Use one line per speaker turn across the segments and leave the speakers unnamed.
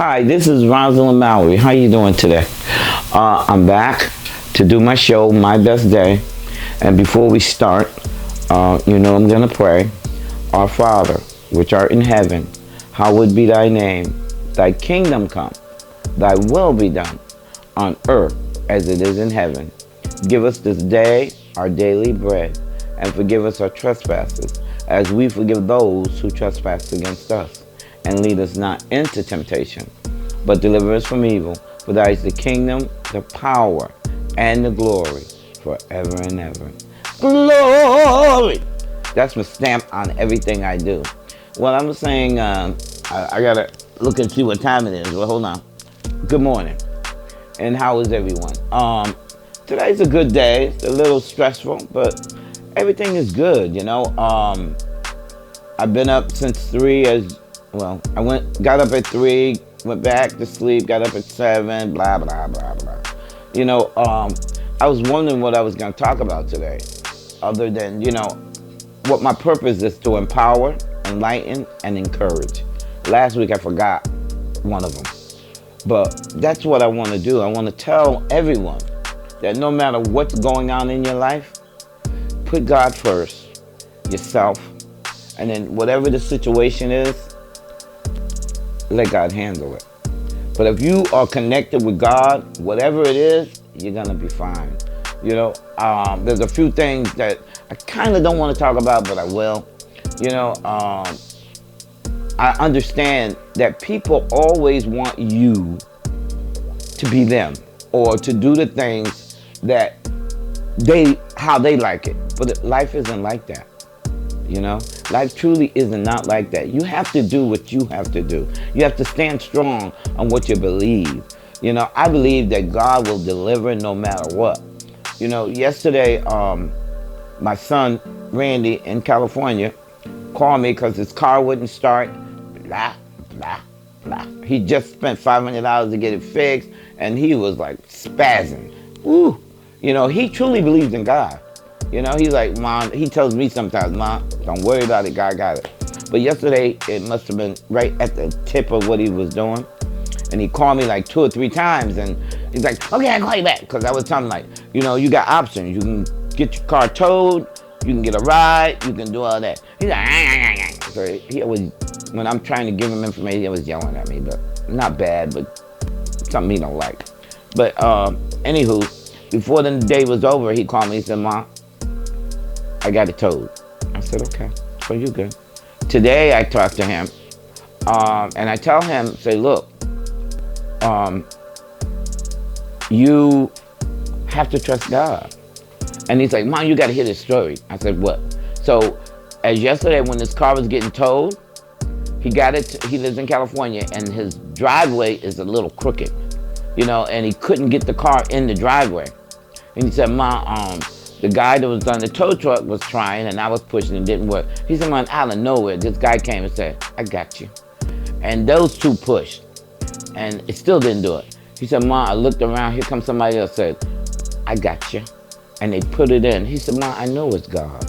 Hi, this is Rosalind Mallory. How you doing today? I'm back to do my show, My Best Day. And before we start, I'm going to pray. Our Father, which art in heaven, hallowed be thy name. Thy kingdom come. Thy will be done on earth as it is in heaven. Give us this day our daily bread, and forgive us our trespasses, as we forgive those who trespass against us. And lead us not into temptation, but deliver us from evil. For thine is the kingdom, the power, and the glory, forever and ever. Glory! That's my stamp on everything I do. Well, I'm saying, I gotta look and see what time it is. Well, hold on. Good morning. And how is everyone? Today's a good day. It's a little stressful, but everything is good, I've been up since 3 got up at 3, went back to sleep, got up at 7, blah, blah, blah, blah. I was wondering what I was going to talk about today, other than, what my purpose is to empower, enlighten, and encourage. Last week I forgot one of them. But that's what I want to do. I want to tell everyone that no matter what's going on in your life, put God first, yourself, and then whatever the situation is, let God handle it. But if you are connected with God, whatever it is, you're going to be fine. There's a few things that I kind of don't want to talk about, but I will. I understand that people always want you to be them or to do the things that how they like it. But life isn't like that. Life truly is not like that. You have to do what you have to do. You have to stand strong on what you believe. I believe that God will deliver no matter what. Yesterday, my son, Randy, in California, called me because his car wouldn't start. Blah, blah, blah. He just spent $500 to get it fixed, and he was like spazzing. Ooh. He truly believes in God. He's like, Mom, he tells me sometimes, Mom, don't worry about it, God got it. But yesterday, it must have been right at the tip of what he was doing. And he called me like 2 or 3 times, and he's like, okay, I'll call you back. Because I was telling him, like, you got options. You can get your car towed, you can get a ride, you can do all that. He's like, so he always, when I'm trying to give him information, he was yelling at me, but not bad, but something he don't like. But anywho, before the day was over, he called me, he said, Mom, I got it towed. I said, okay, so you good. Today I talked to him, and I tell him, say, look, you have to trust God. And he's like, Mom, you got to hear this story. I said, what? So, as yesterday when his car was getting towed, he got it, he lives in California, and his driveway is a little crooked, and he couldn't get the car in the driveway. And he said, Mom, the guy that was on the tow truck was trying, and I was pushing, and it didn't work. He said, Mom, out of nowhere, this guy came and said, I got you. And those two pushed, and it still didn't do it. He said, Mom, I looked around, here comes somebody else, said, I got you. And they put it in. He said, Mom, I know it's God.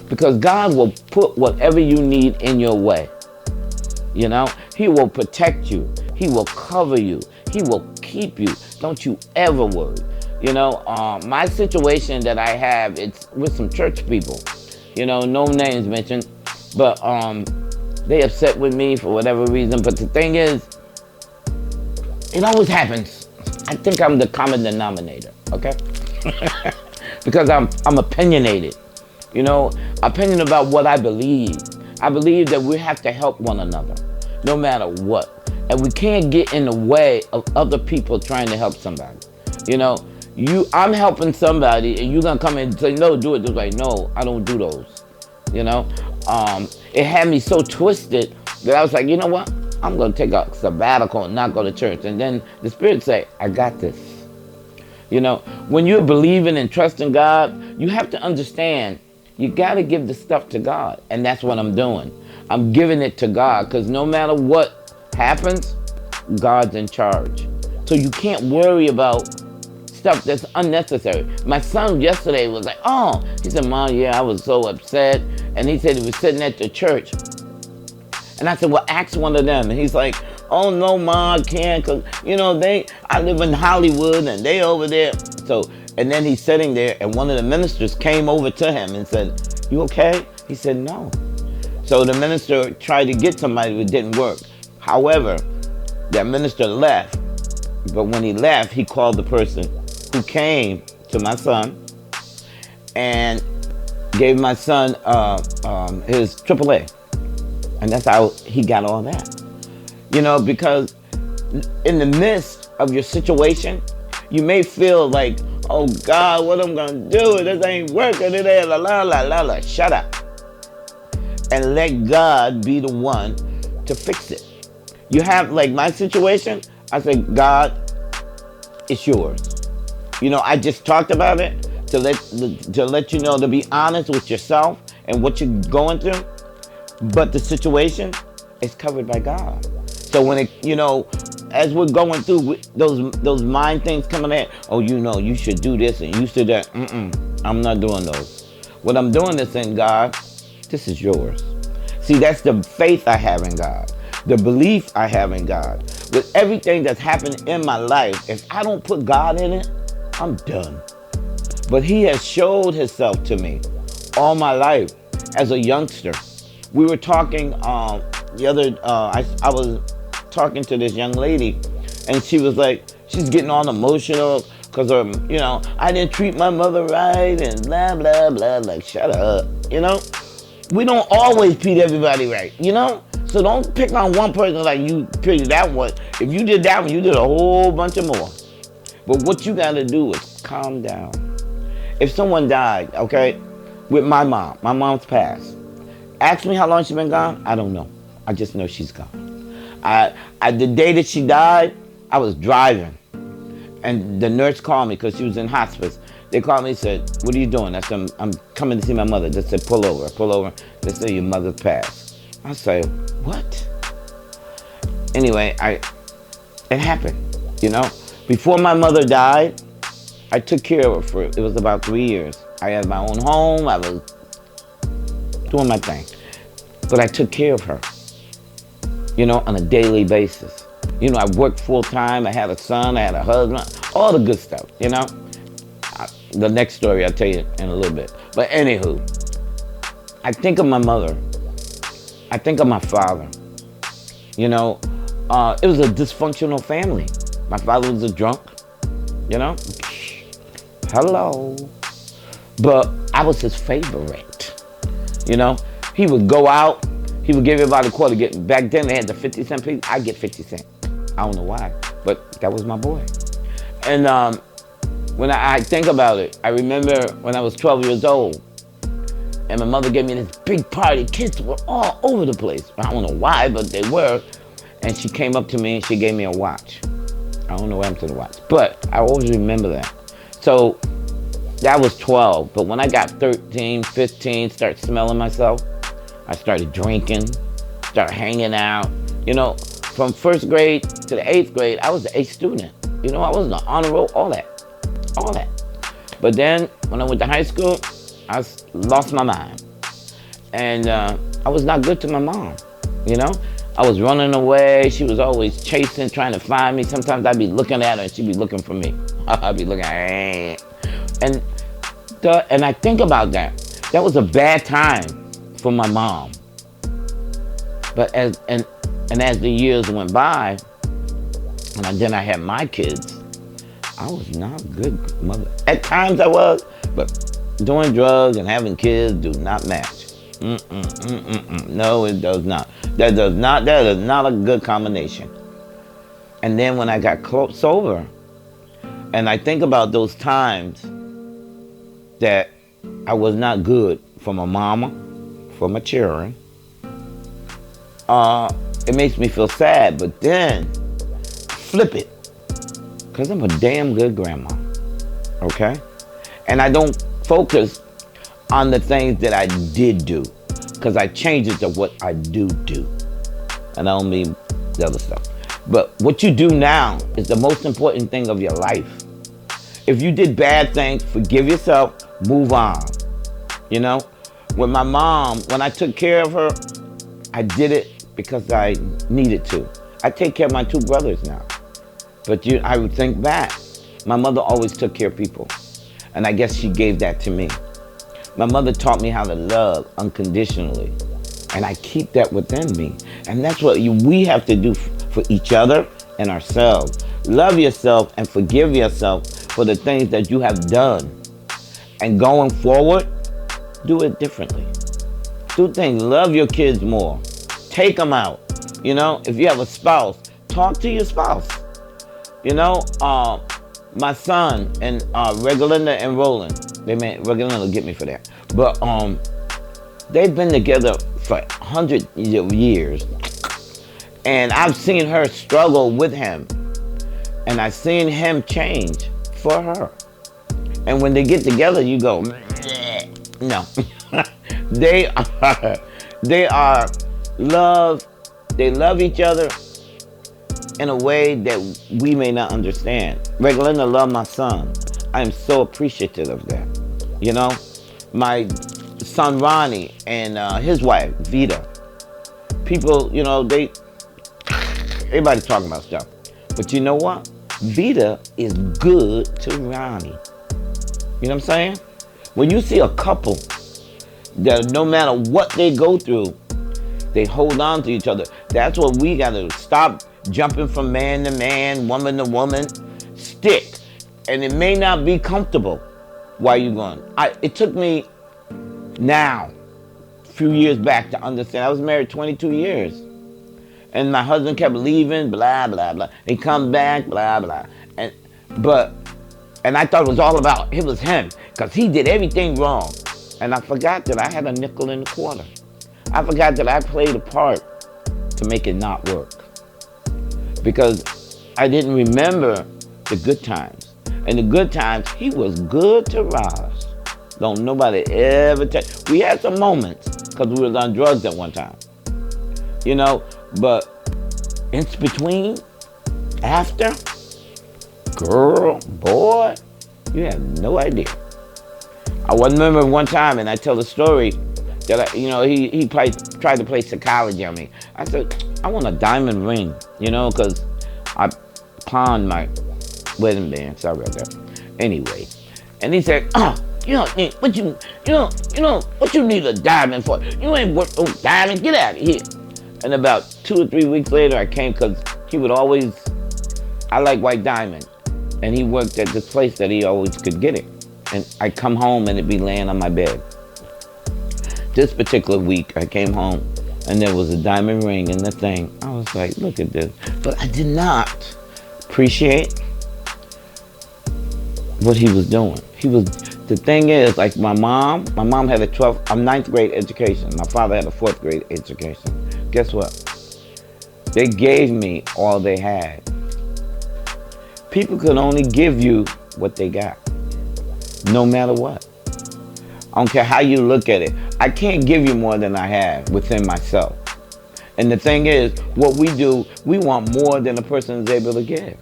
Because God will put whatever you need in your way. He will protect you. He will cover you. He will keep you. Don't you ever worry. My situation that I have, it's with some church people. No names mentioned. But they upset with me for whatever reason. But the thing is, it always happens. I think I'm the common denominator, okay? Because I'm opinionated. Opinion about what I believe. I believe that we have to help one another, no matter what. And we can't get in the way of other people trying to help somebody. I'm helping somebody, and you're gonna come in and say, no, do it. They're like, no, I don't do those. It had me so twisted that I was like, you know what? I'm gonna take a sabbatical and not go to church. And then the Spirit say, I got this. When you're believing and trusting God, you have to understand, you gotta give the stuff to God. And that's what I'm doing. I'm giving it to God, because no matter what happens, God's in charge. So you can't worry about stuff that's unnecessary. My son yesterday was like, he said, Mom, yeah, I was so upset. And he said he was sitting at the church, And I said, well, ask one of them. And he's like, oh, no, Ma, I can't. Because, I live in Hollywood and they over there. So, and then he's sitting there and one of the ministers came over to him and said, you okay? He said, no. So the minister tried to get somebody, but it didn't work. However, that minister left. But when he left, he called the person who came to my son and gave my son his AAA. And that's how he got all that. Because in the midst of your situation, you may feel like, oh God, what I'm gonna do? This ain't working. La la la la la. Shut up. And let God be the one to fix it. You have, like my situation, I say, God, it's yours. I just talked about it to let you know, to be honest with yourself and what you're going through. But the situation is covered by God. So when as we're going through those mind things coming in, oh, you should do this and you should that. I'm not doing those. What I'm doing is saying, God, this is yours. See, that's the faith I have in God, the belief I have in God. With everything that's happened in my life, if I don't put God in it, I'm done. But he has showed himself to me all my life as a youngster. We were talking I was talking to this young lady, and she was like, she's getting all emotional because I didn't treat my mother right and blah blah blah. Like, shut up. We don't always treat everybody right. So don't pick on one person like you treated that one. If you did that one, you did a whole bunch of more. But what you got to do is calm down. If someone died, okay, with my mom's passed. Ask me how long she's been gone. I don't know. I just know she's gone. The day that she died, I was driving, and the nurse called me because she was in hospice. They called me and said, what are you doing? I said, I'm coming to see my mother. They said, pull over. They said, your mother's passed. I said, what? Anyway, it happened, Before my mother died, I took care of her it was about 3 years. I had my own home. I was doing my thing. But I took care of her, on a daily basis. I worked full time. I had a son. I had a husband. All the good stuff, The next story I'll tell you in a little bit. But anywho, I think of my mother. I think of my father. It was a dysfunctional family. My father was a drunk, Hello. But I was his favorite. He would go out. He would give everybody a quarter. Back then they had the 50-cent piece. I get 50 cents. I don't know why, but that was my boy. And when I think about it, I remember when I was 12 years old, and my mother gave me this big party. Kids were all over the place. I don't know why, but they were. And she came up to me and she gave me a watch. I don't know what happened to the watch, but I always remember that. So that was 12. But when I got 13, 15, started smelling myself, I started drinking, started hanging out. From first grade to the 8th grade, I was the 8th student. I was in the honor roll, all that. But then when I went to high school, I lost my mind. And I was not good to my mom, I was running away. She was always chasing, trying to find me. Sometimes I'd be looking at her and she'd be looking for me. I'd be looking at her. And I think about that. That was a bad time for my mom. But as the years went by, and then I had my kids, I was not a good mother. At times I was, but doing drugs and having kids do not match. No, it does not. That is not a good combination. And then when I got sober, and I think about those times that I was not good for my mama, for my children, it makes me feel sad. But then flip it, because I'm a damn good grandma, okay? And I don't focus on the things that I did do, because I changed it to what I do. And I don't mean the other stuff. But what you do now is the most important thing of your life. If you did bad things, forgive yourself, move on. With my mom, when I took care of her, I did it because I needed to. I take care of my two brothers now. But I would think back. My mother always took care of people. And I guess she gave that to me. My mother taught me how to love unconditionally. And I keep that within me. And that's what we have to do for each other and ourselves. Love yourself and forgive yourself for the things that you have done. And going forward, do it differently. Do things. Love your kids more. Take them out. You know, if you have a spouse, talk to your spouse. You know, my son and Regalinda and Roland, Regalinda will get me for that. But they've been together for hundreds of years. And I've seen her struggle with him. And I've seen him change for her. And when they get together, you go, no. They love each other in a way that we may not understand. Regalinda loved my son. I am so appreciative of that. You know, my son Ronnie and his wife Vita. People, you know, everybody's talking about stuff, but you know what? Vita is good to Ronnie. You know what I'm saying? When you see a couple that no matter what they go through, they hold on to each other. That's what we got to stop jumping from man to man, woman to woman. Stick. And it may not be comfortable while you're going. It took me now, a few years back to understand. I was married 22 years. And my husband kept leaving, blah, blah, blah. He come back, blah, blah. And I thought it was all about, it was him. Because he did everything wrong. And I forgot that I had a nickel in the quarter. I forgot that I played a part to make it not work. Because I didn't remember the good times. And the good times, he was good to Roz. Don't nobody ever tell. We had some moments because we was on drugs at one time. You know, but in between, after, girl, boy, you have no idea. I remember one time, and I tell the story, that he tried to play psychology on me. I said, I want a diamond ring, you know, because I pawned my wedding band. Sorry about that. Anyway, and he said, you don't need what you need a diamond for? You ain't worth no diamond. Get out of here. And about 2 or 3 weeks later, I came because he would always. I like white diamond, and he worked at this place that he always could get it. And I come home and it'd be laying on my bed. This particular week, I came home and there was a diamond ring in the thing. I was like, look at this. But I did not appreciate what he was doing. The thing is, like my mom had a 9th grade education. My father had a 4th grade education. Guess what? They gave me all they had. People could only give you what they got, no matter what. I don't care how you look at it. I can't give you more than I have within myself. And the thing is, what we do, we want more than the person is able to give.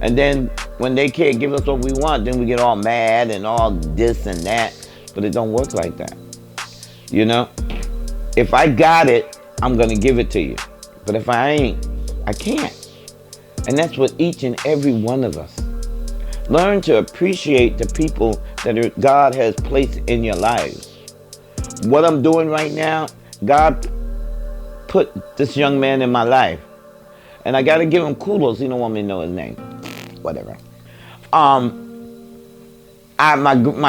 And then when they can't give us what we want, then we get all mad and all this and that. But it don't work like that. You know? If I got it, I'm going to give it to you. But if I ain't, I can't. And that's what each and every one of us. Learn to appreciate the people that God has placed in your lives. What I'm doing right now, God put this young man in my life. And I got to give him kudos. He don't want me to know his name. Whatever. My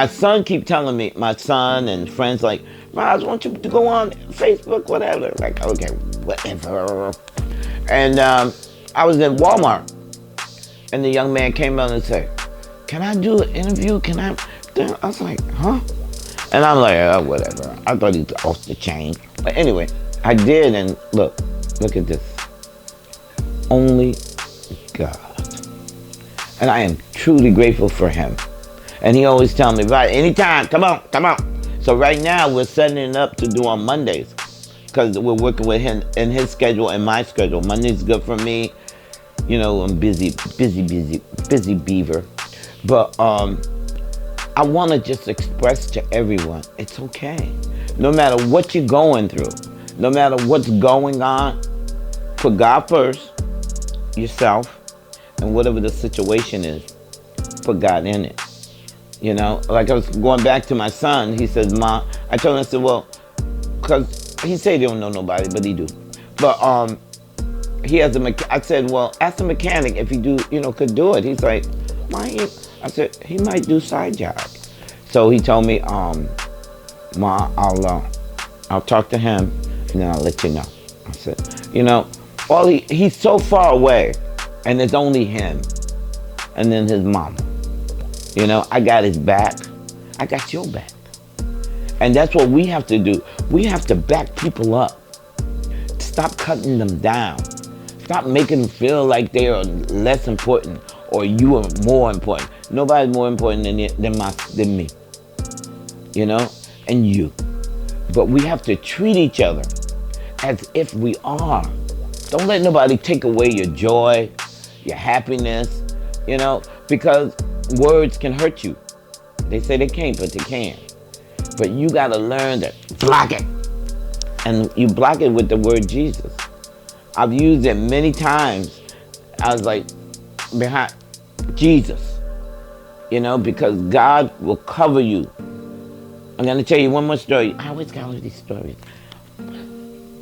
son keep telling me, my son and friends like, Roz, I want you to go on Facebook, whatever. Like, okay, whatever. And I was in Walmart. And the young man came out and said, can I do an interview? Can I? I was like, huh? And I'm like, oh, whatever. I thought he was off the chain. But anyway, I did, and look at this. Only God. And I am truly grateful for him. And he always tells me, right, anytime, come on. So right now, we're setting it up to do on Mondays. Because we're working with him in his schedule and my schedule. Monday's good for me. You know, I'm busy beaver. But I want to just express to everyone, it's okay. No matter what you're going through, no matter what's going on, Put God first, yourself, and whatever the situation is, put God in it. You know, like I was going back to my son. He says, "Ma," I told him, I said, "Well," because he said he don't know nobody, but he do. But he has a I said, "Well, ask the mechanic if he could do it." He's like, "Why?" I said, "He might do side jobs." So he told me, "Ma, I'll talk to him and then I'll let you know." I said, he's so far away, and it's only him, and then his mama. I got his back. I got your back. And that's what we have to do. We have to back people up. Stop cutting them down. Stop making them feel like they are less important or you are more important. Nobody's more important than me. And you. But we have to treat each other as if we are. Don't let nobody take away your joy, your happiness, because words can hurt you. They say they can't, but they can. But you got to learn to block it. And you block it with the word Jesus. I've used it many times. I was like, behind Jesus. Because God will cover you. I'm going to tell you one more story. I always got all these stories.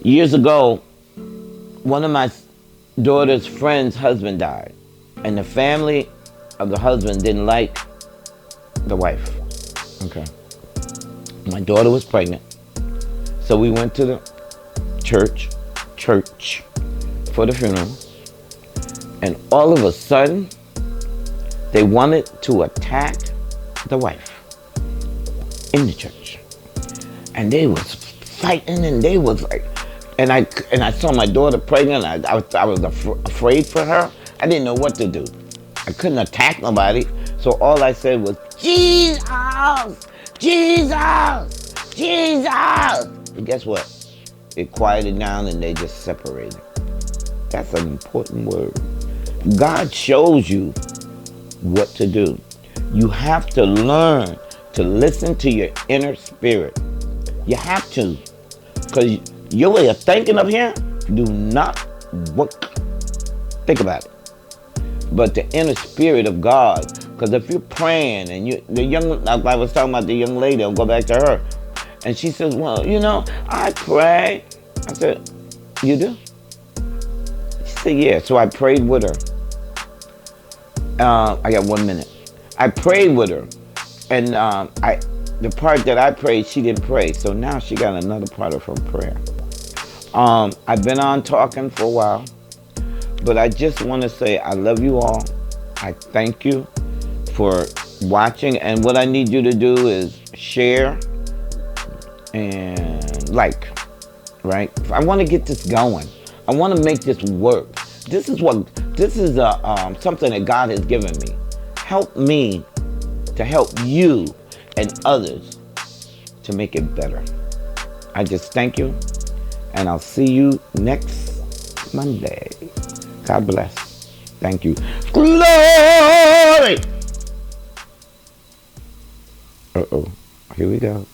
Years ago, one of my daughter's friend's husband died. And the family of the husband didn't like the wife. Okay. My daughter was pregnant. So we went to the church for the funeral. And all of a sudden, they wanted to attack the wife in the church. And they was fighting, and they was like, and I saw my daughter pregnant. I was afraid for her. I didn't know what to do. I couldn't attack nobody. So all I said was, Jesus, Jesus, Jesus. And guess what? It quieted down and they just separated. That's an important word. God shows you what to do. You have to learn to listen to your inner spirit. You have to. Because your way of thinking up here do not work. Think about it. But the inner spirit of God, because if you're praying and I was talking about the young lady, I'll go back to her. And she says, well, I pray. I said, you do? She said, yeah. So I prayed with her. I got 1 minute. I prayed with her. And the part that I prayed, she didn't pray. So now she got another part of her prayer. I've been on talking for a while. But I just want to say I love you all. I thank you for watching. And what I need you to do is share and like, right? I want to get this going. I want to make this work. This is something that God has given me. Help me to help you and others to make it better. I just thank you. And I'll see you next Monday. God bless. Thank you. Glory! Uh-oh. Here we go.